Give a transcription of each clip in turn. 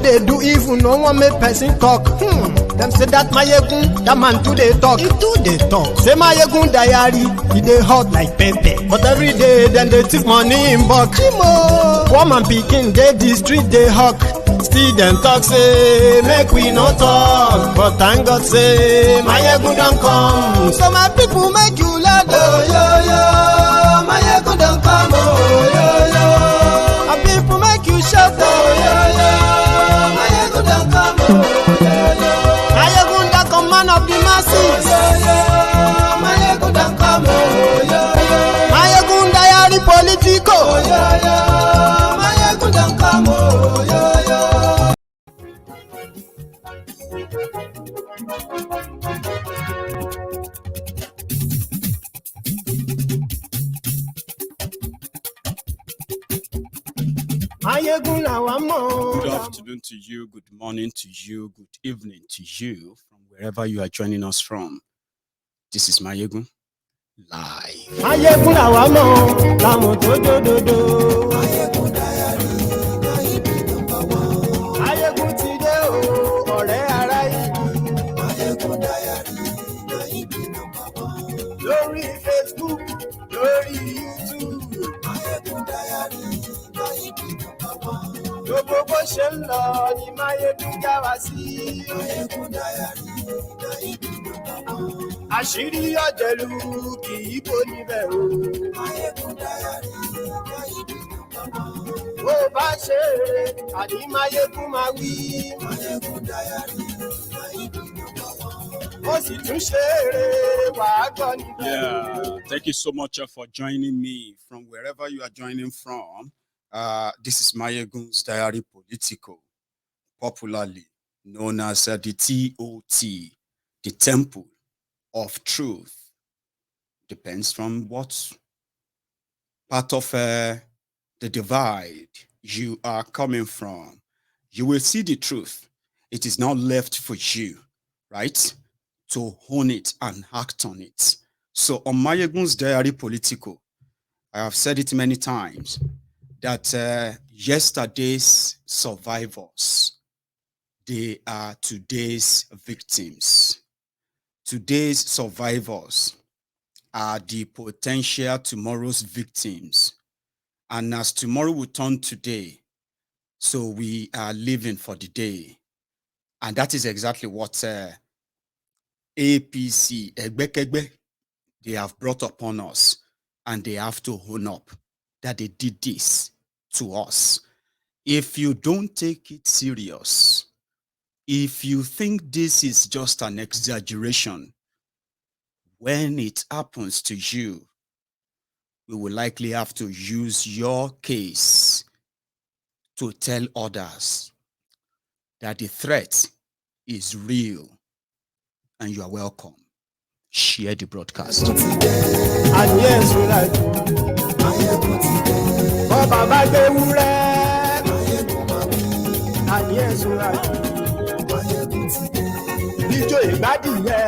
they do evil, no one make person talk. Them say that Mayegun, that man too they talk. He too they talk. Say Mayegun diary, he dey hot like pepper. But every day, then they take money in bulk. Woman pikin, they the street, they hawk. Still them talk say, make we no talk. But thank God say, Mayegun don't come. So my people make you laugh. Oh, yo, yo, Mayegun don't come. Oh, yo, yo. My people make you shout. Oh, yo, yo, Mayegun don't come. Oh, yo, yo. Mayegun the command of the masses. Oh, yo, yo, Mayegun don't come. Oh, yo, yo. Mayegun diary politico. Oh, yo, yo, Mayegun don't come. Oh, yo, yo. Good afternoon to you, good morning to you, good evening to you, from wherever you are joining us from. This is Mayegun live. Mayegun làwa mọ̀ tó dòdòdò. Mayegun diary, Mayegun ti dé o, ọ̀rẹ́ ará ìlú. Mayegun diary, lórí Facebook, lórí YouTube. Mayegun diary, gbogbo bó ṣe ń lọ ni Mayegun já wa sí. Mayegun diary, àṣírí ọ̀jẹ̀lú kì í bò níbẹ̀ o. Mayegun diary, bó bá ṣe eré àní Mayegun máa wí. Mayegun diary, ó sì tún ṣe eré wàá gbọ́ níbẹ̀. Yeah, thank you so much for joining me from wherever you are joining from. This is Mayegun's Diary Political, popularly known as the TOT, the Temple of Truth. Depends from what part of the divide you are coming from. You will see the truth. It is now left for you, right, to own it and act on it. So on Mayegun's Diary Political, I have said it many times, that yesterday's survivors, they are today's victims. Today's survivors are the potential tomorrow's victims. And as tomorrow will turn today, so we are living for the day. And that is exactly what APC, Egbekegbe, they have brought upon us. And they have to own up that they did this to us. If you don't take it serious, if you think this is just an exaggeration, when it happens to you, we will likely have to use your case to tell others that the threat is real and you are welcome. Share the broadcast. And yes, we like oh, Baba Bewure. And yes, we like Lijo Igbadiye.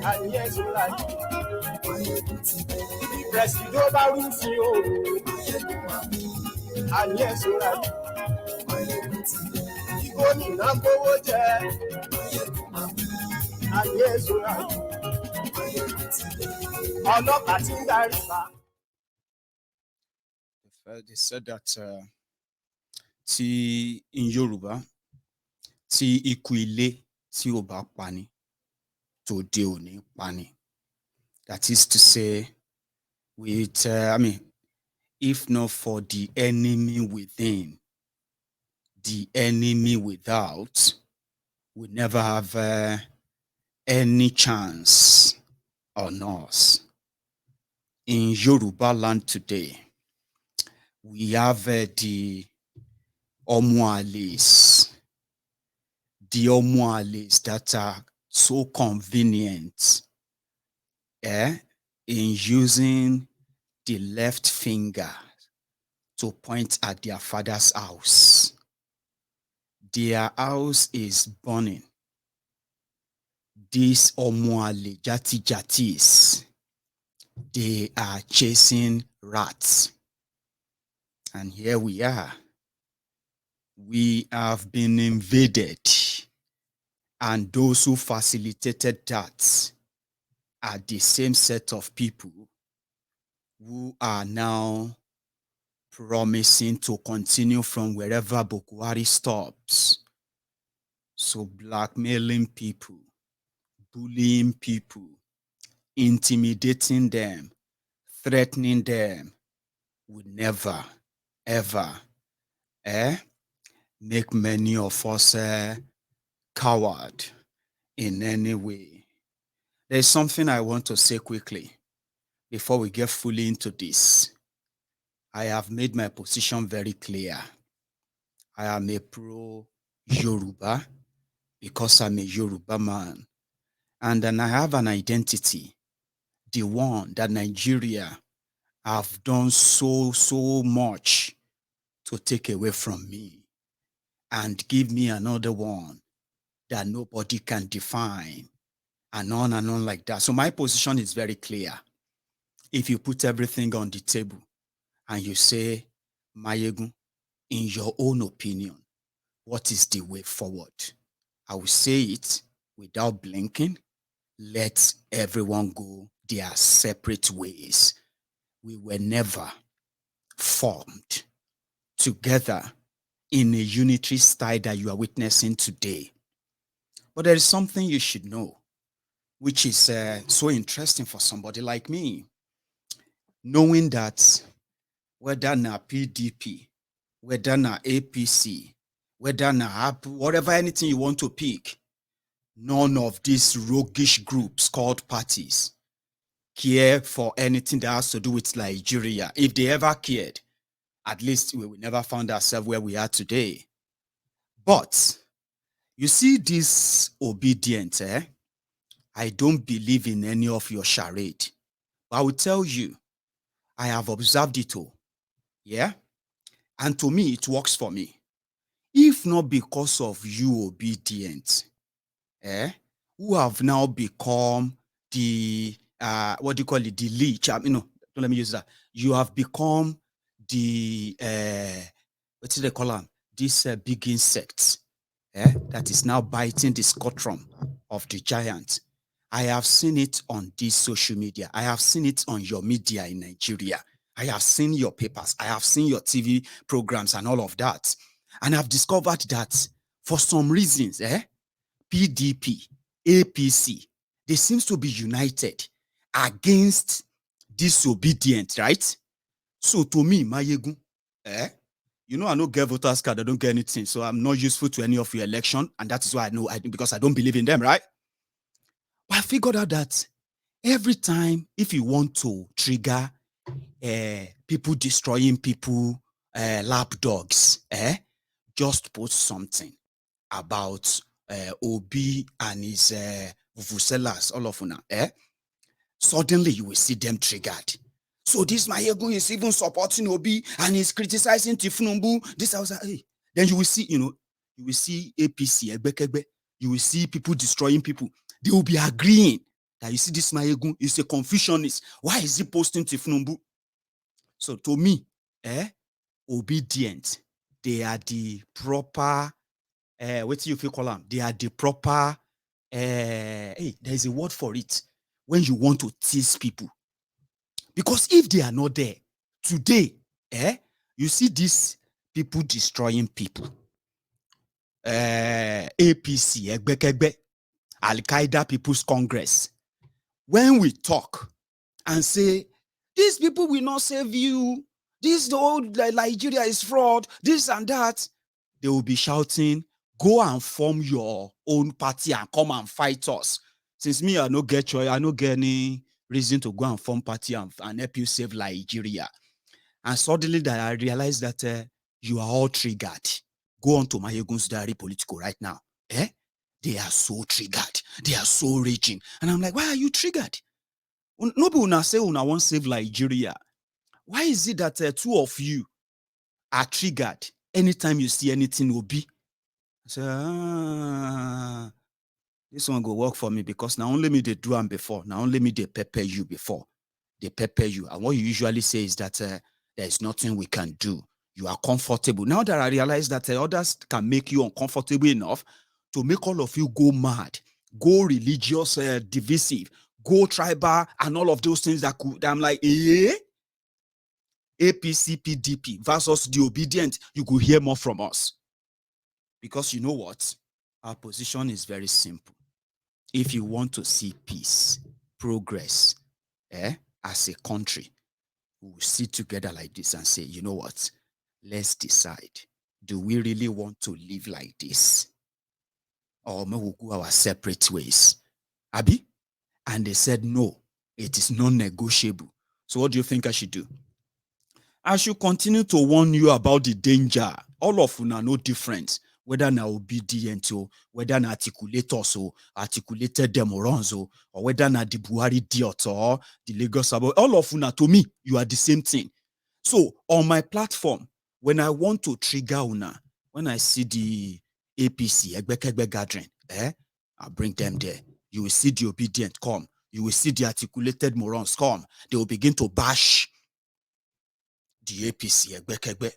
And yes, we like Presido Barufio. And yes, we like Igomina Gbowoje. And yes, we like They said that in Yoruba, tí ikú ilé tí ò bá pani, tòde ò ní pani. That is to say, with if not for the enemy within, the enemy without will never have any chance on us. In Yoruba land today, we have the Omualis that are so convenient in using the left finger to point at their father's house. Their house is burning. These Omuale Jatis, they are chasing rats. And here we are. We have been invaded, and those who facilitated that are the same set of people who are now promising to continue from wherever Boko Haram stops. So blackmailing people, bullying people, intimidating them, threatening them would never, ever make many of us coward in any way. There's something I want to say quickly before we get fully into this. I have made my position very clear. I am a pro-Yoruba because I'm a Yoruba man. And then I have an identity, the one that Nigeria have done so much to take away from me and give me another one that nobody can define, and on like that. So my position is very clear. If you put everything on the table and you say, Mayegun, in your own opinion, what is the way forward? I will say it without blinking. Let everyone go their separate ways. We were never formed together in a unitary style that you are witnessing today. But there is something you should know, which is so interesting for somebody like me. Knowing that whether na PDP, whether na APC, whether na whatever, anything you want to pick, none of these roguish groups called parties care for anything that has to do with Nigeria. If they ever cared, at least we would never found ourselves where we are today. But you see this obedient, I don't believe in any of your charade. But I will tell you, I have observed it all. Yeah? And to me, it works for me. If not because of you obedient, who have now become the, what do you call it, the leech, don't let me use that. You have become the, what do they call them? This big insect that is now biting the scutrum of the giant. I have seen it on this social media. I have seen it on your media in Nigeria. I have seen your papers. I have seen your TV programs and all of that. And I've discovered that for some reasons, PDP, APC, they seems to be united against disobedient, right? So to me, Mayegun, I don't get voters card, I don't get anything. So I'm not useful to any of your election. And that is why I know, because I don't believe in them, right? But I figured out that every time, if you want to trigger people destroying people, lapdogs, just post something about Obi and his vuvuzelas, all of them, suddenly you will see them triggered. So this Mayegun is even supporting Obi and he's criticizing Tifnumbu. This I was like, hey. Then you will see, you will see APC, Egbekegbe. You will see people destroying people. They will be agreeing that you see this Mayegun is a Confucianist. Why is he posting Tifnumbu? So to me, obedient, they are the proper, what do you call them? They are the proper, hey, there's a word for it when you want to tease people. Because if they are not there today, you see these people destroying people. APC, Egbekegbe, Al-Qaeda People's Congress. When we talk and say, these people will not save you, this old Nigeria is fraud, this and that, they will be shouting, go and form your own party and come and fight us. Since me, I no get choice, I no get any reason to go and form party and help you save Nigeria. And suddenly that I realized that you are all triggered. Go on to Mayegun's Diary Political right now. They are so triggered. They are so raging. And I'm like, why are you triggered? Nobody will say una want save Nigeria. Why is it that two of you are triggered anytime you see anything Obi? I say, this one go work for me because now only me they do them before. Now only me they pepper you before. They pepper you. And what you usually say is that there is nothing we can do. You are comfortable. Now that I realize that others can make you uncomfortable enough to make all of you go mad, go religious, divisive, go tribal, and all of those things that I'm like, APC, PDP versus the obedient, you could hear more from us. Because you know what? Our position is very simple. If you want to see peace, progress, as a country, we will sit together like this and say, you know what? Let's decide. Do we really want to live like this? Or may we go our separate ways? Abi? And they said, no, it is non-negotiable. So what do you think I should do? I should continue to warn you about the danger. All of you are no different. Whether na obedient or whether na articulators or articulated demorons or whether na the Buhari idiot or the Lagos about, all of you, to me, you are the same thing. So on my platform, when I want to trigger una, when I see the APC, Egbekegbe gathering, I bring them there. You will see the obedient come. You will see the articulated morons come. They will begin to bash the APC, Egbekegbe.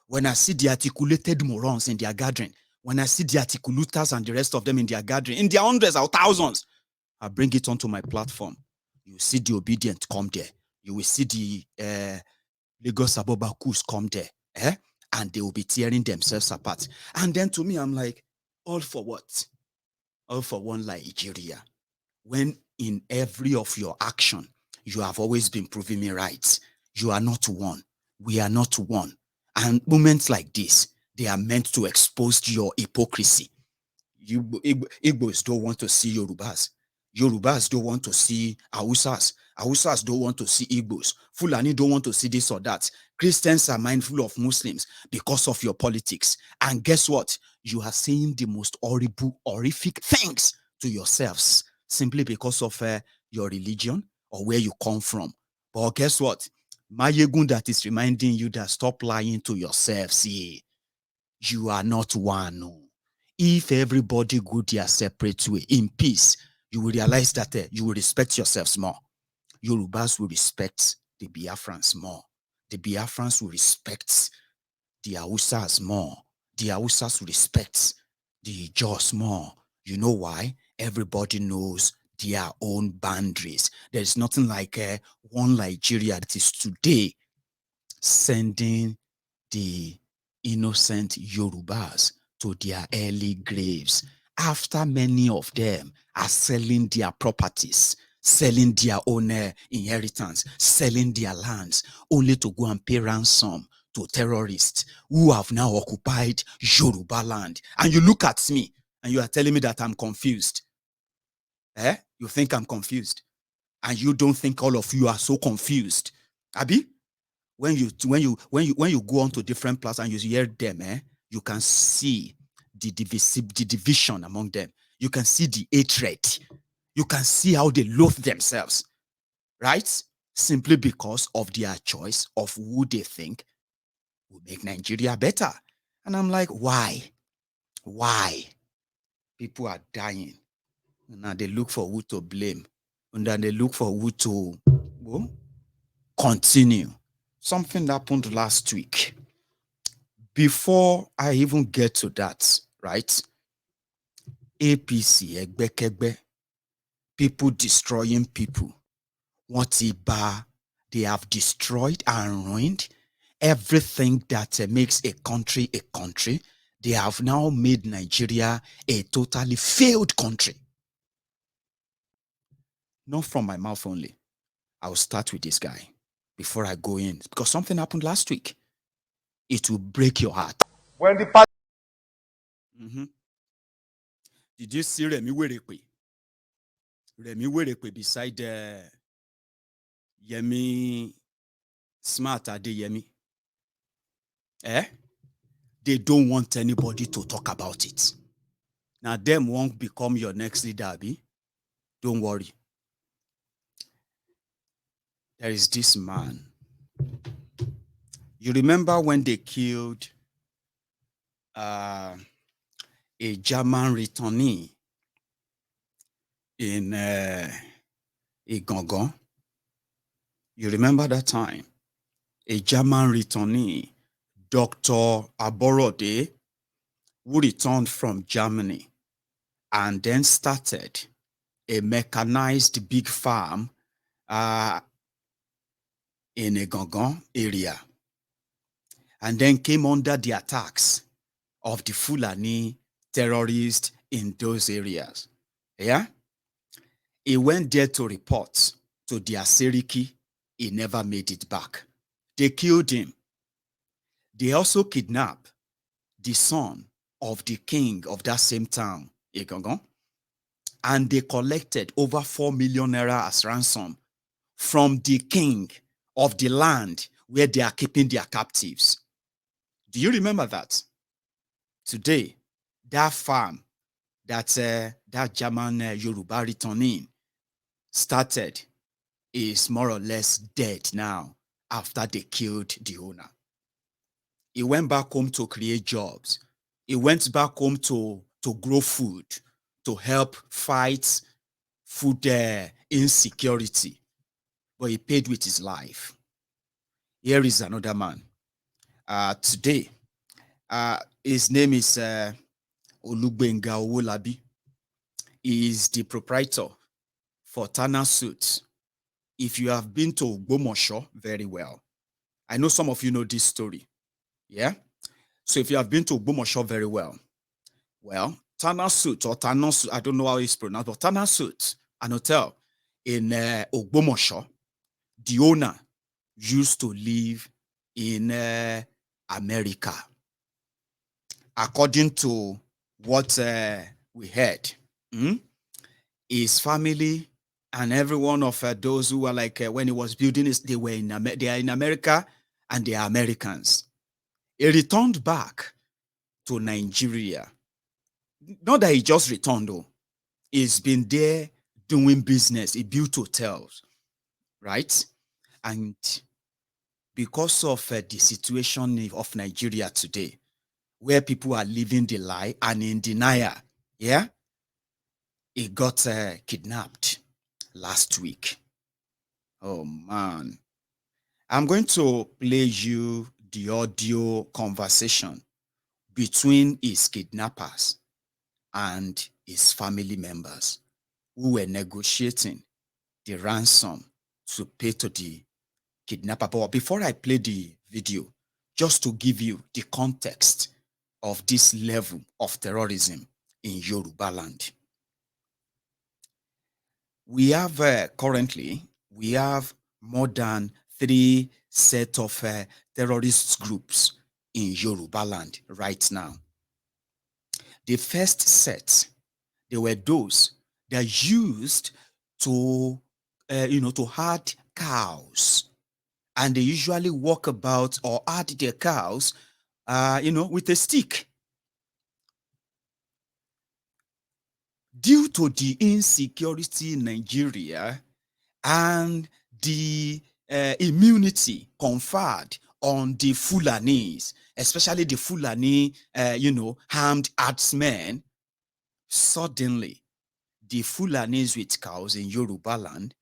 When I see the articulated morons in their gathering, when I see the articulators and the rest of them in their gathering, in their hundreds or thousands, I bring it onto my platform. You will see the obedient come there. You will see the Lagos Abobakus come there, and they will be tearing themselves apart. And then to me, I'm like, all for what? All for one Nigeria. When in every of your action, you have always been proving me right. You are not one. We are not one. And moments like this, they are meant to expose your hypocrisy. Igbos don't want to see Yorubas. Yorubas don't want to see Hausas. Hausas don't want to see Igbos. Fulani don't want to see this or that. Christians are mindful of Muslims because of your politics. And guess what? You are saying the most horrible, horrific things to yourselves simply because of your religion or where you come from. But guess what? Mayegun that is reminding you that stop lying to yourselves. You are not one. No. If everybody go their separate way in peace, you will realize that you will respect yourselves more. Yorubas will respect the Biafrans more. The Biafrans will respect the Hausas more. The Hausas will respect the Jaws more. You know why? Everybody knows their own boundaries. There's nothing like one Nigeria that is today sending the innocent Yorubas to their early graves after many of them are selling their properties, selling their own inheritance, selling their lands, only to go and pay ransom to terrorists who have now occupied Yoruba land. And you look at me and you are telling me that I'm confused. You think I'm confused. And you don't think all of you are so confused. Abi? When you go on to different places and you hear them, you can see the division among them. You can see the hatred. You can see how they loathe themselves, right? Simply because of their choice of who they think will make Nigeria better. And I'm like, why? Why? People are dying. Now they look for who to blame. And then they look for who to continue. Something happened last week. Before I even get to that, right? APC, Egbekegbe, people destroying people. Whatever they have destroyed and ruined everything that makes a country a country. They have now made Nigeria a totally failed country. Not from my mouth only. I'll start with this guy before I go in because something happened last week. It will break your heart. When the party Did you see Remi Werekwe? Remi Werekwe beside Yemi Smart Adeyemi. They don't want anybody to talk about it. Now them won't become your next leader, Abi. Don't worry. There is this man. You remember when they killed a German returnee in Igongon? You remember that time? A German returnee Dr. Aborode, who returned from Germany and then started a mechanized big farm in a Gangan area, and then came under the attacks of the Fulani terrorists in those areas. Yeah? He went there to report to the Aseriki. He never made it back. They killed him. They also kidnapped the son of the king of that same town, Igangan, and they collected over 4 million naira as ransom from the king of the land where they are keeping their captives. Do you remember that? Today, that farm that that German Yoruba returning started is more or less dead now after they killed the owner. He went back home to create jobs. He went back home to grow food, to help fight food insecurity. But he paid with his life. Here is another man. Today, his name is Olugbenga Owolabi. He is the proprietor for Tana Suits. If you have been to Ogbomoso very well, I know some of you know this story. Yeah? So if you have been to Ogbomoso very well, Tana Suit or Tana Suit, I don't know how it's pronounced, but Tana Suit, an hotel in Ogbomoso, the owner used to live in America. According to what we heard, his family and every one of those who were like when he was building this, they are in America and they are Americans. He returned back to Nigeria. Not that he just returned though. He's been there doing business. He built hotels, right? And because of the situation of Nigeria today, where people are living the lie and in denial, yeah, he got kidnapped last week. Oh man. I'm going to play you the audio conversation between his kidnappers and his family members who were negotiating the ransom to pay to the kidnapper. But before I play the video, just to give you the context of this level of terrorism in Yoruba land. We have currently more than 3 sets of terrorist groups in Yoruba land right now. The first set, they were those that used to, to herd cows, and they usually walk about or herd their cows, with a stick. Due to the insecurity in Nigeria and the immunity conferred on the Fulanis, especially the Fulani, armed herdsmen, suddenly the Fulanis with cows in Yoruba land,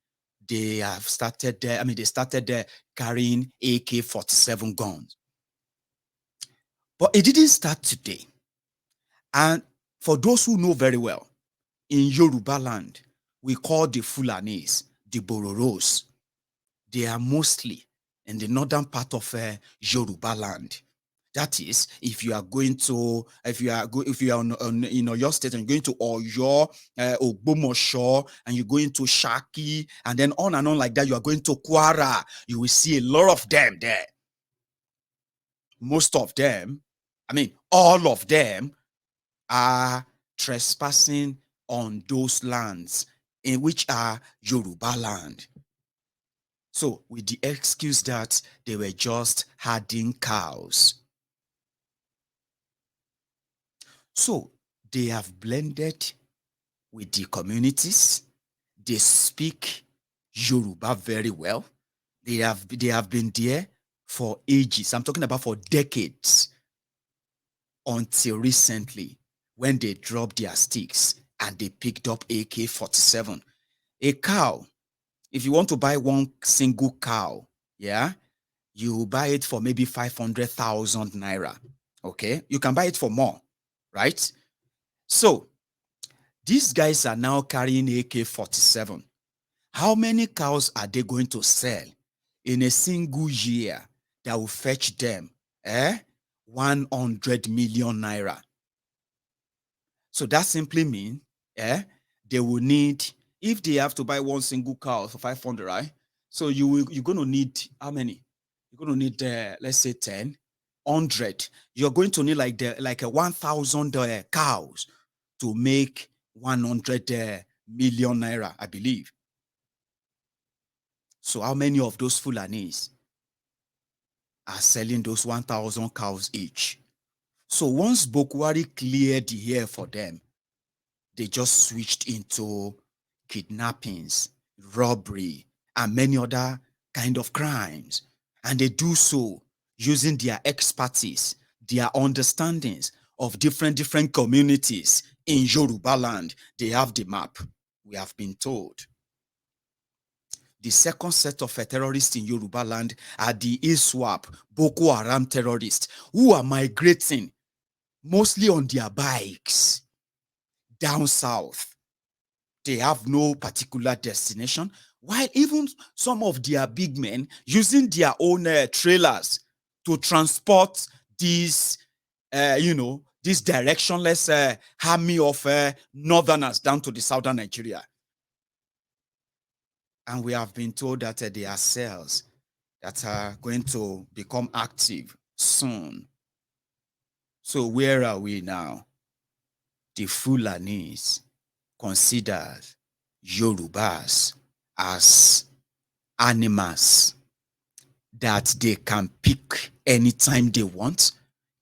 they have started, they started carrying AK-47 guns. But it didn't start today. And for those who know very well, in Yoruba land, we call the Fulanis the Bororos. They are mostly in the northern part of Yoruba land. That is, if you are on your state and you're going to Oyo, Ogbomoso, and you're going to Shaki, and then on and on like that, you are going to Kwara, you will see a lot of them there. Most of them, all of them are trespassing on those lands in which are Yoruba land. So with the excuse that they were just herding cows. So they have blended with the communities. They speak Yoruba very well. They have been there for ages. I'm talking about for decades. Until recently, when they dropped their sticks and they picked up AK-47. A cow, if you want to buy one single cow, yeah, you buy it for maybe 500,000 naira. Okay, you can buy it for more, right? So these guys are now carrying AK-47. How many cows are they going to sell in a single year that will fetch them 100 million naira? So that simply means they will need, if they have to buy one single cow for 500, right? So you're going to need how many? You're going to need, let's say 10, 100. You're going to need like a 1,000 cows to make 100 million naira, I believe. So how many of those Fulanis are selling those 1,000 cows each? So once Bokwari cleared the air for them, they just switched into kidnappings, robbery, and many other kind of crimes. And they do so using their expertise, their understandings of different communities in Yoruba land. They have the map, we have been told. The second set of terrorists in Yoruba land are the ISWAP, Boko Haram terrorists, who are migrating mostly on their bikes down south. They have no particular destination, while even some of their big men using their own trailers to transport these, this directionless army of northerners down to the southern Nigeria. And we have been told that there are cells that are going to become active soon. So where are we now? The Fulanis considered Yorubas as animals that they can pick anytime they want,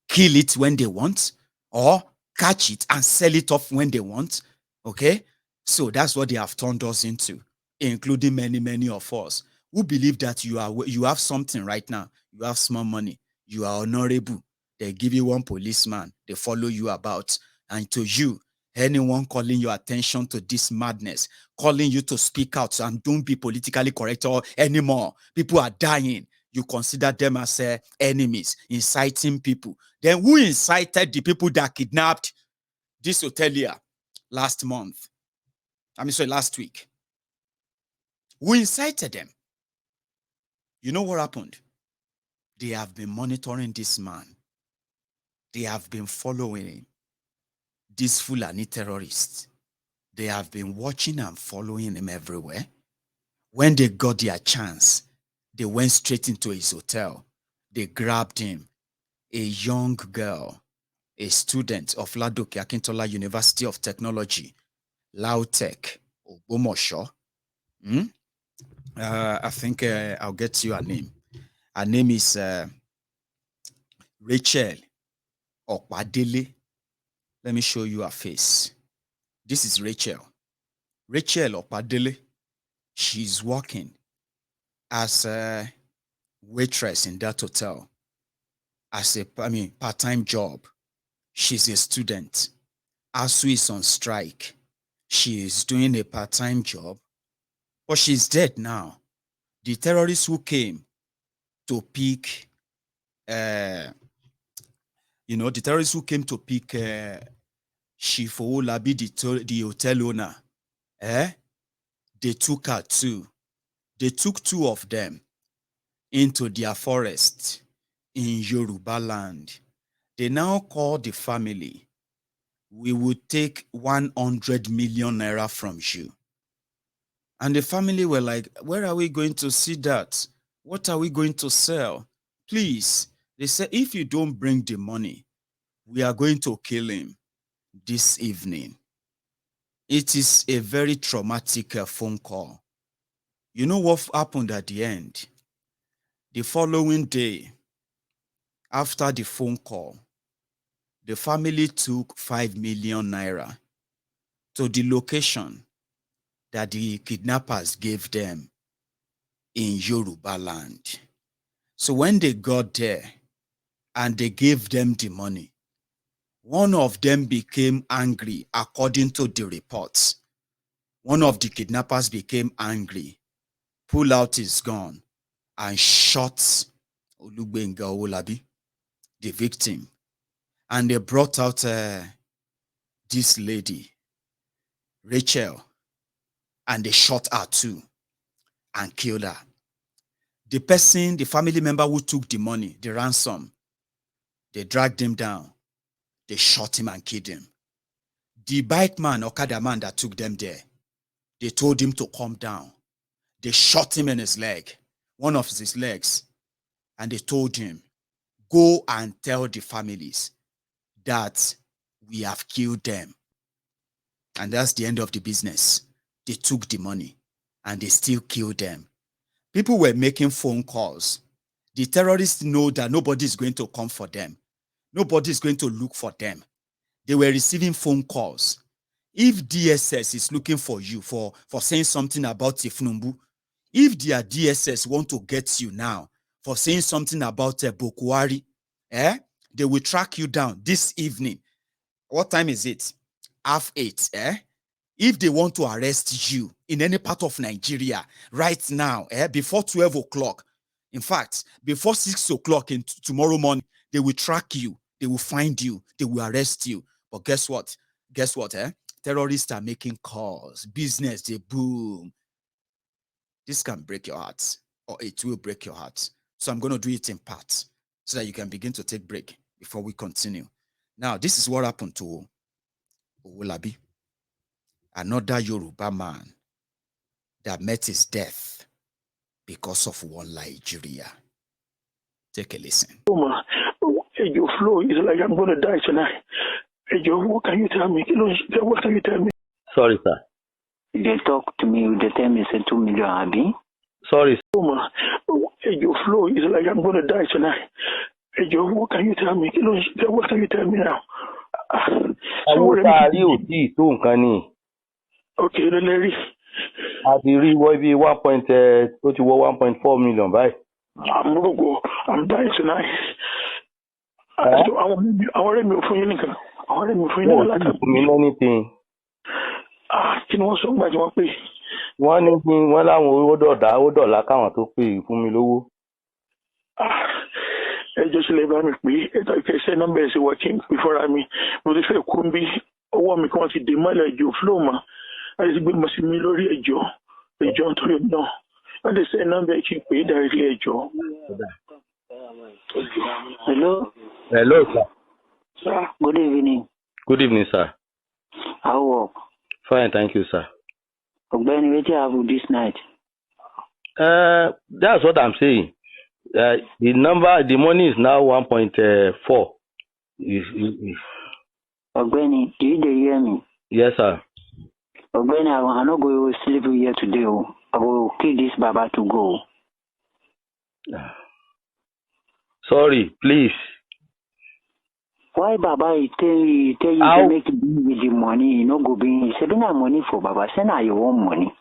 kill it when they want, or catch it and sell it off when they want. Okay? So that's what they have turned us into, including many of us who believe that you have something right now. You have small money. You are honorable. They give you one policeman. They follow you about. And to you, anyone calling your attention to this madness, calling you to speak out and don't be politically correct anymore. People are dying. You consider them as enemies, inciting people. Then who incited the people that kidnapped this hotelier last week? Who incited them? You know what happened? They have been monitoring this man. They have been following him. These Fulani terrorists, they have been watching and following him everywhere. When they got their chance, they went straight into his hotel. They grabbed him, a young girl, a student of Ladoke Akintola University of Technology, Lautech, Ogbomoso. I think I'll get you her name. Her name is Rachel Okwadele. Let me show you her face. This is Rachel. Rachel Okwadele. She's working as a waitress in that hotel, as a part-time job. She's a student. ASU is on strike. She is doing a part-time job, but she's dead now. The terrorists who came to pick, the terrorists who came to pick Shifo Labi, the hotel owner, they took her too. They took two of them into their forest in Yoruba land. They now call the family. We will take 100 million naira from you. And the family were like, where are we going to see that? What are we going to sell? Please. They said, if you don't bring the money, we are going to kill him this evening. It is a very traumatic phone call. You know what happened at the end? The following day, after the phone call, the family took 5 million naira to the location that the kidnappers gave them in Yoruba land. So when they got there and they gave them the money, one of them became angry according to the reports. One of the kidnappers became angry, pulled out his gun and shot Olugbenga Owolabi, the victim. And they brought out this lady, Rachel, and they shot her too and killed her. The person, the family member who took the money, the ransom, they dragged him down. They shot him and killed him. The bike man, Okada man that took them there, they told him to calm down. They shot him in his leg, one of his legs, and they told him, go and tell the families that we have killed them. And that's the end of the business. They took the money and they still killed them. People were making phone calls. The terrorists know that nobody is going to come for them. Nobody is going to look for them. They were receiving phone calls. If DSS is looking for you for saying something about Tifnumbu, if their DSS want to get you now for saying something about Bokuwari, they will track you down this evening. What time is it? 8:30. If they want to arrest you in any part of Nigeria right now, before 12 o'clock, in fact, before 6 o'clock in tomorrow morning, they will track you. They will find you. They will arrest you. But guess what? Terrorists are making calls. Business, they boom. This can break your heart, or it will break your heart. So I'm going to do it in parts so that you can begin to take break before we continue. Now, this is what happened to Owolabi, another Yoruba man that met his death because of one Nigeria. Take a listen. Your flow is like I'm going to die tonight. What can you tell me? What can you tell me? Sorry, sir. They talk to me, they tell me it's 2 million, Abi. Sorry. Your flow is like I'm going to die tonight. What can you tell me? What can you tell me now? Okay, Larry. At the real be 1.4 million, right? I'm going to go. I'm dying tonight. I want to for you. I want to for you. Anything. Kí ni wọ́n sọ nígbà tí wọ́n pè? Wọ́n ní kí wọ́n láwọn owó dọ̀là káwọn tó pè fún mi lówó. Ẹjọ́ sílẹ̀ bá mi pé ẹ̀tọ́ ìkẹsẹ̀ nọ́mbà ẹ̀sìn wọ́n kí n pè fọ́ra mi. Mo ti fẹ́ kú bí ọwọ́ mi kan ti dè mọ́lẹ̀ ẹjọ́ flow mà. Láti ti gbé mọ̀ sí mi lórí ẹjọ́ nítorí náà. Wọ́n ti sẹ́ nọ́mbà ẹ̀ kí n pè é darí ilé ẹjọ́. Hello? Hello, sir. Sir, good evening. Good evening, sir. How work? Fine, thank you, sir. Ogbeni, what you have this night? That's what I'm saying. The money is now 1.4. Ogbeni, do you hear me? Yes, sir. Ogbeni, I'm not going to sleep here today. I will kill this Baba to go. Sorry, please. Why Baba tell you to make it with the money, you know, go bring sending money for Baba, send her your own money.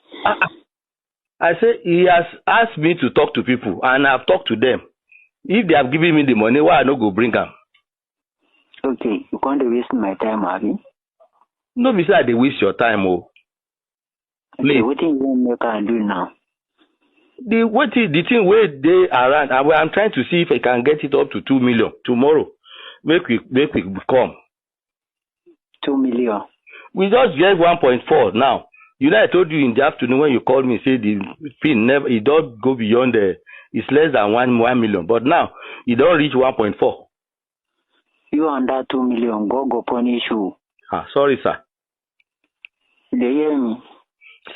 I say he has asked me to talk to people and I've talked to them. If they have given me the money, why I not go bring them? Okay, you can't waste my time, Abby. No, besides they waste your time, oh. Please. Okay, what thing you can do now? The thing where they around, I'm trying to see if I can get it up to 2 million tomorrow. Make we come. 2 million. We just get 1.4 now. You know, I told you in the afternoon when you called me, say the fee never, it don't go beyond it's less than 1 million. But now, it don't reach 1.4. You and that 2 million, go punish you. Sorry, sir. They hear me?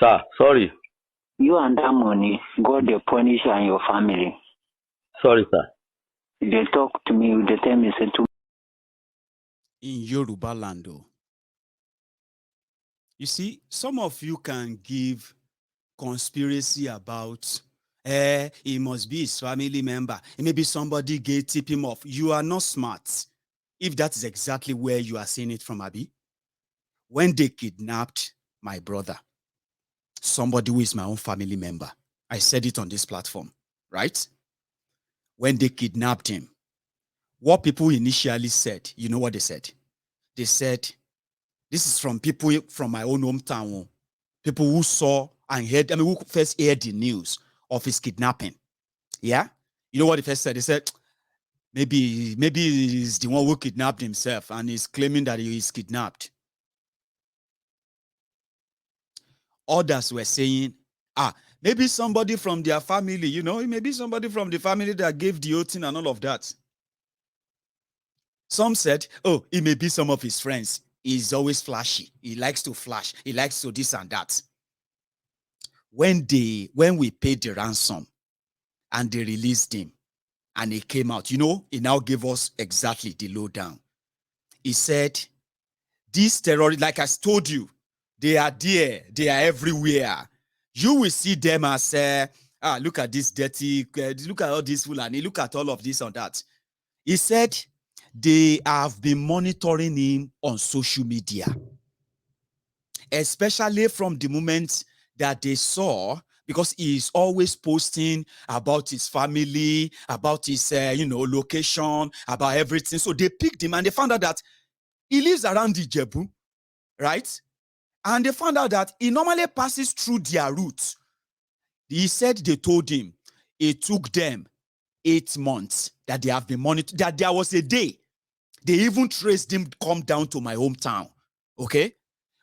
Sir, sorry. You and that money, God they punish you and your family. Sorry, sir. They talk to me, they tell me, say to in Yoruba land. You see, some of you can give conspiracy about he must be his family member. Maybe somebody tip him off. You are not smart. If that is exactly where you are seeing it from, Abi. When they kidnapped my brother, somebody who is my own family member, I said it on this platform, right? When they kidnapped him, what people initially said, you know what they said? They said, this is from people from my own hometown, people who saw and heard, who first heard the news of his kidnapping. Yeah? You know what the first said? They said, maybe he's the one who kidnapped himself and he's claiming that he is kidnapped. Others were saying, maybe somebody from their family, you know, maybe somebody from the family that gave the oath and all of that. Some said, oh, it may be some of his friends. He's always flashy. He likes to flash. He likes to this and that. When we paid the ransom and they released him and he came out, you know, he now gave us exactly the lowdown. He said, these terrorists, like I told you, they are there. They are everywhere. You will see them as, look at this dirty, look at all this Fulani, look at all of this and that. He said, they have been monitoring him on social media, especially from the moment that they saw, because he's always posting about his family, about his, location, about everything. So they picked him and they found out that he lives around Ijebu, right? And they found out that he normally passes through their route. He said they told him it took them 8 months that they have been monitored, that there was a day they even traced him come down to my hometown, okay?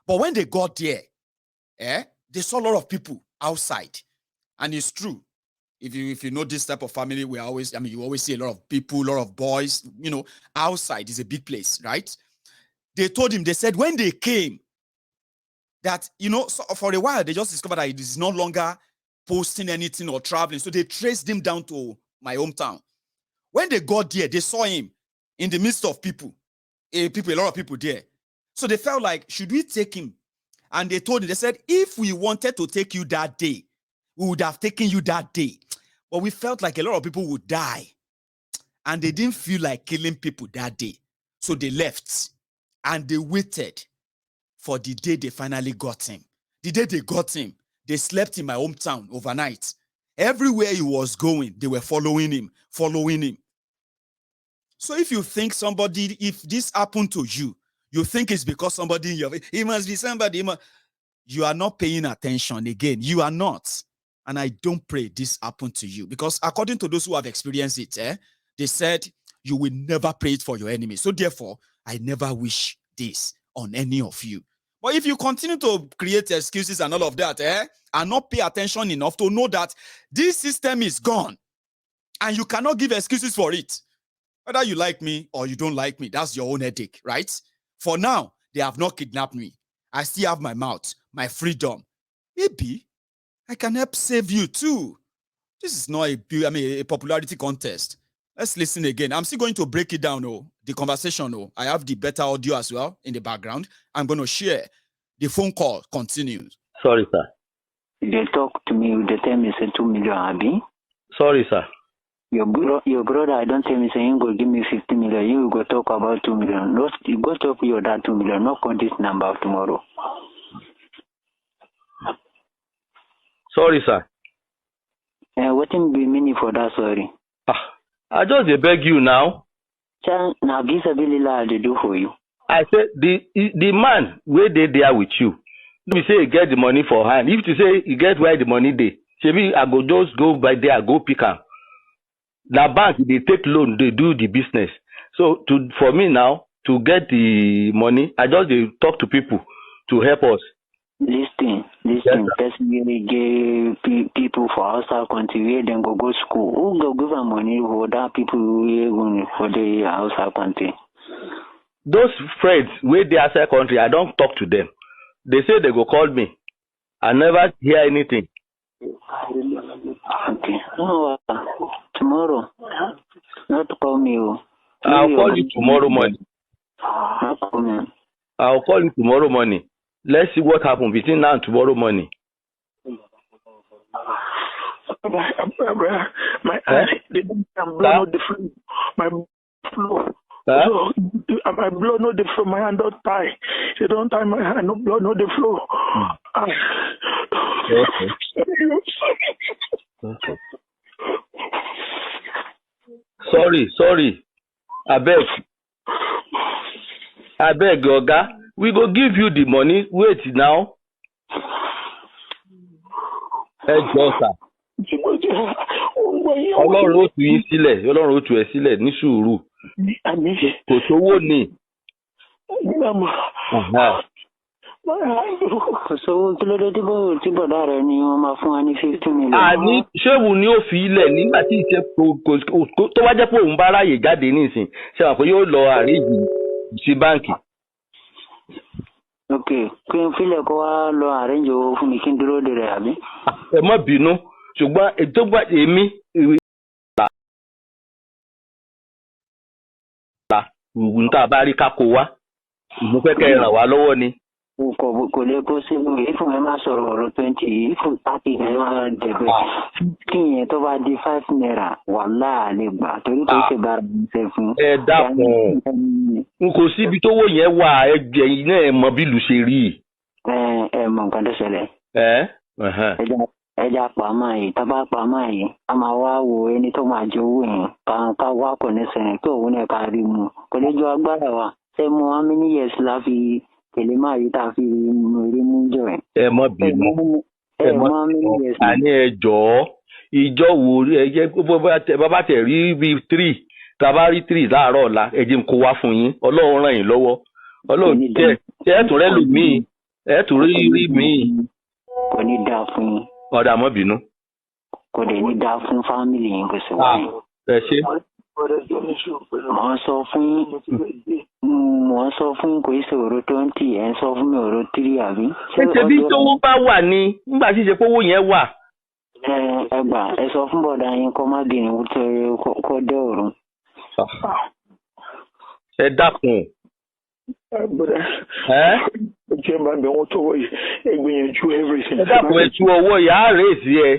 But when they got there, they saw a lot of people outside. And it's true. If you know this type of family, you always see a lot of people, a lot of boys, you know, outside is a big place, right? They told him, they said when they came, that, you know, so for a while, they just discovered that he is no longer posting anything or traveling. So they traced him down to my hometown. When they got there, they saw him in the midst of people, a lot of people there. So they felt like, should we take him? And they told him, they said, if we wanted to take you that day, we would have taken you that day. But we felt like a lot of people would die. And they didn't feel like killing people that day. So they left and they waited for the day they finally got him. The day they got him, they slept in my hometown overnight. Everywhere he was going, they were following him. So if you think if this happened to you, you think it's because somebody in your, it must be somebody, you are not paying attention again. You are not. And I don't pray this happened to you, because according to those who have experienced it, they said you will never pray it for your enemy. So therefore, I never wish this on any of you. But if you continue to create excuses and all of that, and not pay attention enough to know that this system is gone and you cannot give excuses for it, whether you like me or you don't like me, that's your own headache, right? For now, they have not kidnapped me. I still have my mouth, my freedom. Maybe I can help save you too. This is not a popularity contest. Let's listen again. I'm still going to break it down, the conversation. I have the better audio as well in the background. I'm going to share. The phone call continues. Sorry, sir. They talk to me, they tell me say 2 million, Abi. Sorry, sir. Your brother, I don't tell me say you go give me 50 million. You go talk about 2 million. Not you go talk your dad 2 million. Not call this number tomorrow. Sorry, sir. What will be meaning for that? Sorry. I just beg you now. Now this ability they do for you. I said the man where they there with you. Let me say he get the money for hand. If you say he get where the money they, maybe I go just go by there, I go pick him. The bank they take loan, they do the business. So for me now to get the money, I just talk to people to help us. Listen. Yes, Personally, give people for outside country where then go school. Who go give them money for that people who for the outside country? Those friends where they outside country, I don't talk to them. They say they go call me. I never hear anything. Okay. No, tomorrow. Not call me. I'll call you tomorrow morning. I'll call you tomorrow morning. Let's see what happens between now and tomorrow morning. My eye, they don't blow no different. My flow. My blow no different. My hand don't tie. They don't tie my hand. No blow no the flow. Okay. Sorry. I beg, Oga. We go give you the money. Wait now. Hey, Josa. Ọlọ́run ó tú yín sílẹ̀, Ọlọ́run ó tú ẹ sílẹ̀ ní sùúrù. Kò sówó ni. Kò sówó kí ló dé tí bọ̀dá rẹ̀ ni wọ́n máa fún wa ní 50 million. Àní ṣéwù ni ó fi ilẹ̀ nígbà tí ìṣe tó bá jẹ́ pé òun bá ráyè jáde nísìn ṣe wà pé yóò lọ àríjì sí báǹkì. Ok, kí n filẹ̀ kó wá lọ àrẹ́njì owó fún mi kí n dúró de rẹ̀ àbí. Ẹ má bínú ṣùgbọ́n ètò gbà èmi nǹkan bá rí kákó wá mo fẹ́ kẹ́ ẹ ràn wá lọ́wọ́ ni. Kò lè kó sínú ìfún ẹ máa sọ̀rọ̀ ọ̀rọ̀ 20 ìfún 30 ẹ máa dẹ̀bẹ̀ kí yẹn tó bá di 5 naira wà láàlè gbà torí tó ṣe bára mi fẹ́ fún. Ẹ dákun n kò síbi tówó yẹn wà ẹgbẹ́ yìí náà ẹ mọ bí ìlú ṣe rí. Ẹ mọ nǹkan tó ṣẹlẹ̀. Ẹja pàmò yìí tá bá pàmò yìí a máa wá wo ẹni tó máa jẹ owó yẹn ká wá kò ní sẹ́yìn kí òun náà ká rí mu kò lè jọ agbára wa ṣé mo how many years la fi tẹ̀lé máa yí tá a fi rí mú jọ ẹ̀. Ẹ mọ bínú àní ẹ jọ̀ọ́ ìjọ wo ẹ jẹ́ bàbá tẹ̀ rí bíi 3 tàbá rí 3 láàárọ̀ ọ̀la ẹ jẹ́ n kó wá fún yín Ọlọ́run ràn yín lọ́wọ́ Ọlọ́run tẹ̀ ẹ tún rẹ́ lù míì ẹ tún rí míì. Kò ní dáa fún yín. Ọ̀dà mọ́ bínú. Kò dẹ̀ ní dáa fún fámìlì yín kò sí wáyé. Ẹ ṣe. Mo sọ fún yín kò í ṣe òró 20 ẹ̀ ń sọ fún mi òró 3 àbí. Ṣé bí tówó bá wà ní nígbà tí ìṣe pówó yẹn wà. Ẹ gbà ẹ sọ fún bọ̀dá yín kó má bìnrin kó dé òru. Ẹ dákun. Jẹ́ máa bẹ̀ wọ́n tọwọ́ yìí ẹ gbìyànjú everything. Ẹ dákun ẹ tú ọwọ́ ìyá rèé sí ẹ.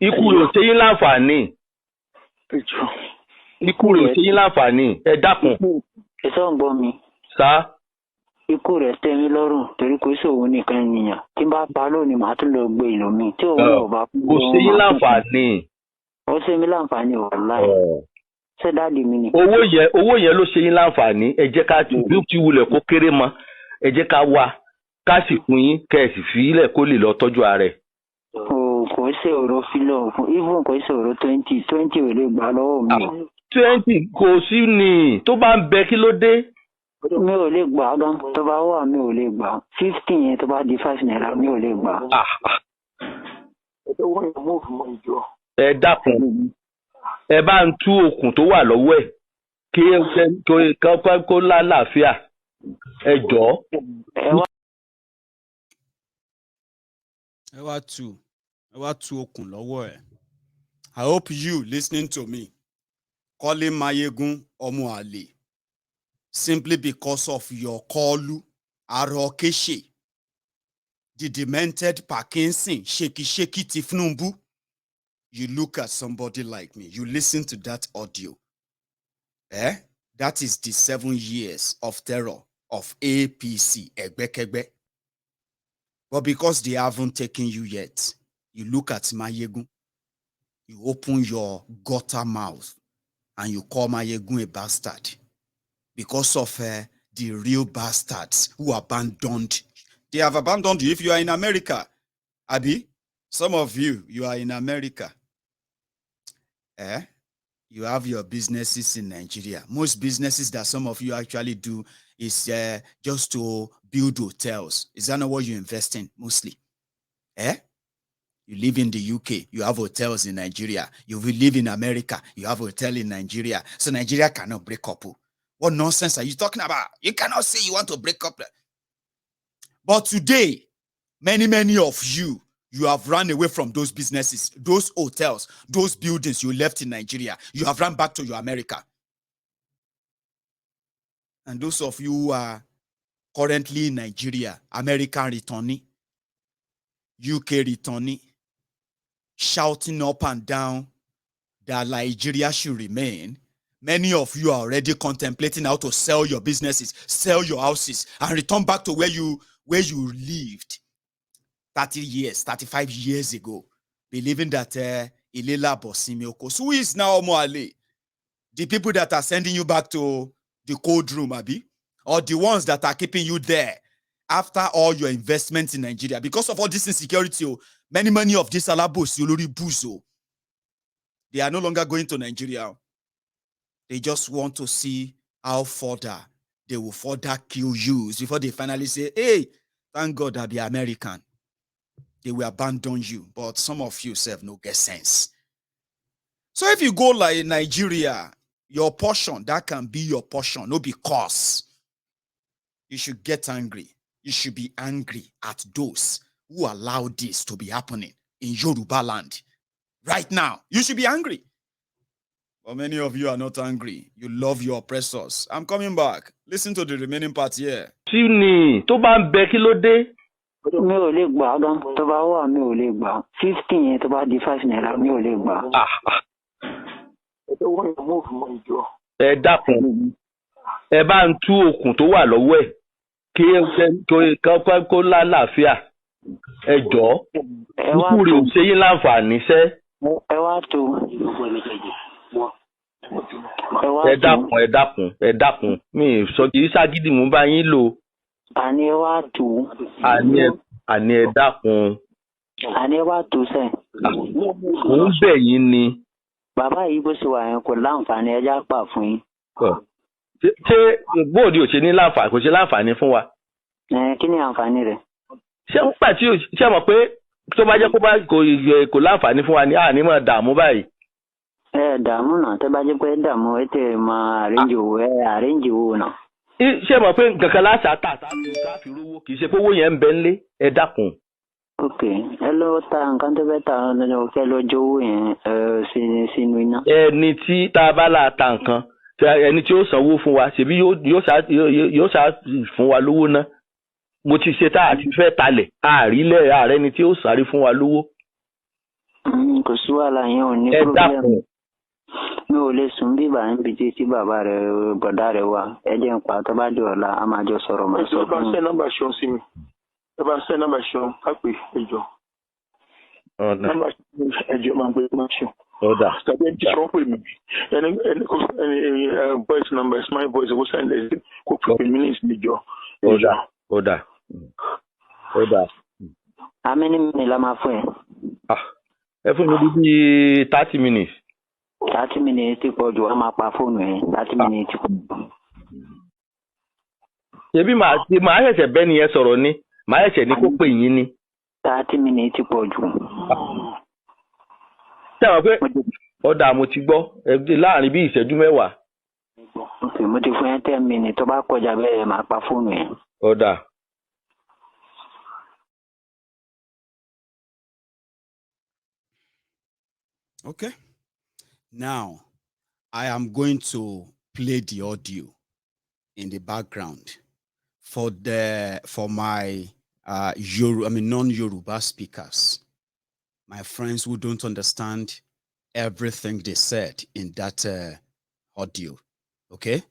Ikú rẹ̀ ò ṣe yín láǹfààní. Ikú rẹ̀ ò ṣe yín láǹfààní. Ẹ dákun. Ẹ sọ ń gbọ́ mi. Sá. Ikú rẹ̀ tẹ́ mi lọ́rùn torí kò sí òun nìkan nìyàn. Tí n bá pa lónìí màá tún lọ gbé ìlú mi. Tí òun ò bá kú. Kò ṣe yín láǹfààní. Ó ṣe mí láǹfààní wàláhì. Ṣé dáàdì mi ni. Owó yẹn ló ṣe yín láǹfààní. Ẹ jẹ́ ká bí ti wulẹ̀ kó kéré mọ́. Ẹ jẹ́ ká wá ká sì fún yín kẹ́ ẹ sì fi ilẹ̀ kó lè lọ tọ́jú ara ẹ̀. Kò ṣe òró fílọ̀ fún even kò ṣe òró 20 ò lè gbà lọ́wọ́ mi. 20 kò sí ni tó bá ń bẹ kí ló dé. Mi ò lè gbà gan tó bá wà mi ò lè gbà 50 yẹn tó bá di 5 naira mi ò lè gbà. Ẹ dákun ẹ bá ń tú okùn tó wà lọ́wọ́ ẹ̀ kó lálàáfíà ẹ jọ̀ọ́. ẹ wá tú okùn lọ́wọ́ ẹ̀. I hope you listening to me calling Mayegun ọmọ àlè simply because of your kọlu arọkẹ́ṣe the demented Parkinson shaky ti Tinubu. You look at somebody like me, you listen to that audio. That is the 7 years of terror of APC, Egbekegbe. But because they haven't taken you yet, you look at Mayegun, you open your gutter mouth, and you call Mayegun a bastard. Because of the real bastards who abandoned. They have abandoned you if you are in America. Abi, some of you are in America. You have your businesses in Nigeria. Most businesses that some of you actually do is just to build hotels. Is that not what you invest in mostly? You live in the UK, you have hotels in Nigeria. You will live in America, you have a hotel in Nigeria. So Nigeria cannot break up. What nonsense are you talking about? You cannot say you want to break up. But today, many of you have run away from those businesses, those hotels, those buildings you left in Nigeria. You have run back to your America. And those of you who are currently in Nigeria, American returning, UK returning, shouting up and down that Nigeria should remain, many of you are already contemplating how to sell your businesses, sell your houses, and return back to where you lived 30 years, 35 years ago, believing that Ilela Bosimioko. So who is now Omoale? The people that are sending you back to the cold room, Abi? Or the ones that are keeping you there after all your investments in Nigeria? Because of all this insecurity, many of these alabos, Yolori Buzo, They are no longer going to Nigeria. They just want to see how further they will further kill you before they finally say, hey, thank God I be American. They will abandon you. But some of you self no get sense. So if you go like Nigeria, your portion, that can be your portion, no because you should get angry. You should be angry at those who allow this to be happening in Yoruba land. Right now, you should be angry. But many of you are not angry. You love your oppressors. I'm coming back. Listen to the remaining part here. Sini, tó bá ń bẹ kí ló dé? Mi ò lè gbà gan. Tó bá wà mi ò lè gbà. 15 yẹn tó bá di 5 naira mi ò lè gbà. Ẹ dákun. Ẹ bá ń tú okùn tó wà lọ́wọ́ ẹ̀ kó lálàáfíà. Ẹ jọ̀ọ́. Ikú rẹ̀ ò ṣe yín láǹfààní sẹ́. Ẹ wá tó. Ẹ dákun. Mi sọ kì í ságídí mú bá yín lò. Àní ẹ wá tó. Àní ẹ dákun. Àní ẹ wá tó sẹ́. Mo ń bẹ̀ yín ni. Bàbá yìí bó ṣe wà yẹn kò láǹfààní ẹja pà fún yín. Ṣé bóòdì ò ṣe ní láǹfààní kò ṣe láǹfààní fún wa? Kí ni àǹfààní rẹ̀? Ṣé ń pà tí ṣé mọ̀ pé tó bá jẹ́ kò láǹfààní fún wa ní àní mọ̀ dààmú báyìí? Dààmú náà tẹ́ bá jẹ́ pé dààmú ẹ tẹ̀ máa àrẹ́ǹjì owó náà. Ṣé mọ̀ pé nǹkan kan láṣà tà sáfi rówó kì í ṣe pé owó yẹn ń bẹ ńlé ẹ dákun. Ok, ẹ lọ ta nǹkan tó fẹ́ ta lọ́jọ́ kẹ́ lọ́jọ́ owó yẹn sínú iná. Ẹni tí tá a bá là ta nǹkan ẹni tí ó sanwó fún wa ṣèbí yóò ṣá fún wa lówó ná. Mo ti ṣe tá a ti fẹ́ talẹ̀ àrílẹ̀ ààrẹ ni tí ó sáré fún wa lówó. Kò sí wàhálà yẹn ò ní pírọ́blẹ́mù. Mi ò lè sùn bí bàá ń bi tí bàbá rẹ̀ bọ̀dá rẹ̀ wà. Ẹ jẹ́ ń pa tó bá di ọ̀la a máa jọ sọ̀rọ̀ máa sọ fún mi. ẹ bá ṣe nọ́mbà ṣan sí mi. Ẹ bá ṣe nọ́mbà ṣan ká pè ẹjọ́. Nọ́mbà ẹjọ́ máa gbé máa ṣan. Ọ̀dà. Tàbí ẹni tí wọ́n pè mí. Ẹni voice number is my voice. Kò sẹ́ndẹ̀ kó pè mí ní ìsìnjọ́. Ọ̀dà. How many minutes la máa fún ẹ? Ẹ fún mi bíi 30 minutes. 30 minutes ti pọ̀ jù, a máa pa fóònù ẹ̀. 30 minutes ti pọ̀ jù. Ṣebí màá ṣẹ̀ṣẹ̀ bẹ́ẹ̀ nìyẹn sọ̀rọ̀ ni, màá ṣẹ̀ṣẹ̀ ní kó pè yín ni. 30 minutes ti pọ̀ jù. Ṣé àwọn pé ọ̀dà mo ti gbọ́ láàrin bí ìṣẹ́jú 10. Ok, mo ti fún ẹ 10 minutes tó bá kọjá bẹ́ẹ̀ máa pa fóònù ẹ̀. Ọ̀dà. Okay. Now, I am going to play the audio in the background for my non-Yoruba speakers, my friends who don't understand everything they said in that audio. Okay.